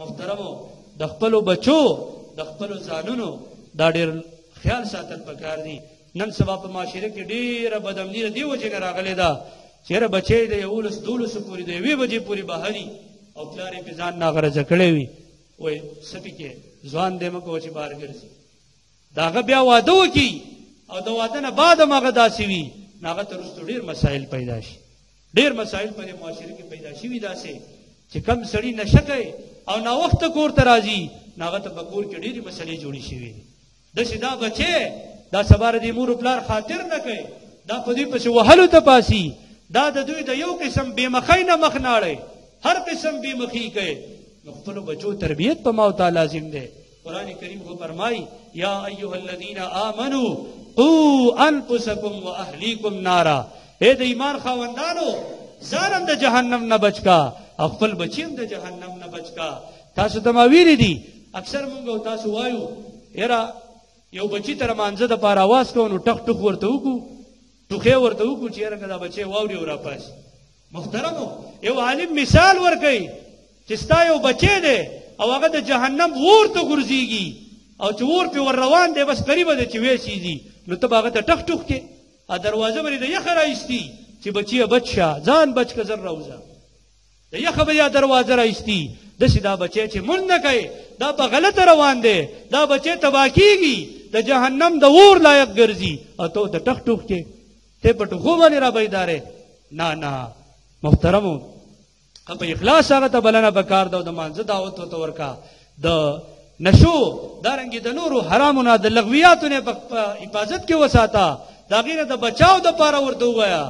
محترمو د خپلو بچو د خپلو ځانونو دا ډېر خیال ساتل پکار دي. نن سبا په معاشره کې ډېره بدامني د دې وجې نه راغلې ده چې یاره بچی د 11-12 پورې د 1 بجې پورې بهري او پلار یې پې ځان ناغرضه کړی وي وایي څه پکې ځوان دی مه کوه چې بهر ګرځي. د هغه بیا واده وکړي او د واده نه بعد هم هغه داسې وي نو هغه ته وروسته ډېر مسایل پیدا شي. ډېر مسایل په دې معاشره کې پیدا شوي داسې چې کم سړي نشه کوي او ناوخته کور ته راځي نو هغه ته په کور کې ډېرې مسلې جوړې شوي دي. داسې دا بچی دا سبا د مور پلار خاطر نه کوي دا په دوی پسې وهلو ته پاسي دا د دوی د یو قسم بېمخۍ نه مخ ناړی هر قسم بېمخي کوي. نو خپلو بچو تربیت په ما او تا لازم دی. قرآن کریم خو فرمایي یا ایها الذین آمنوا قوا انفسکم واهلیکم نارا. ای د ایمان خاوندانو ځان هم د جهنم نه بچ کا او خپل بچي هم د جهنم نه بچ کا. تاسو ته ما ویلي دي اکثر مونږ او تاسو وایو یاره یو بچی ته لمانځه دپاره اواز کوو نو ټک ټک ورته وکړو ټوخی ورته وکړو چې یاره که دا بچی واوري او راپاسي. محترمو یو عالم مثال ورکوي چې ستا یو بچی دی او هغه د جهنم اور ته غورځېږي او چې اور پې ور روان دی بس قریبه دی چې ویسېږي نو ته به هغه ته ټک ټوک کې دروازه به یې د یخه رایستي چې بچیه بچ شه ځان بچ که زر راوځه د یخه به یا دروازه رایستي. داسې دا بچی چې مونځ نه کوي دا په غلطه روان دی دا بچی تباه کېږي د جهنم د اور لایق ګرځي او ته د ټک ټوک کې ته په ټوخو باندې را بیدارې. نه نه محترمو په اخلاص هغه ته بلنه پکار ده او د مانځه دعوت ورته ورکړه. د نشو دارنګې د نورو حرامو نه د لغویاتو نه په حفاظت کې وساته د هغې نه د بچاو دپاره ورته ووایه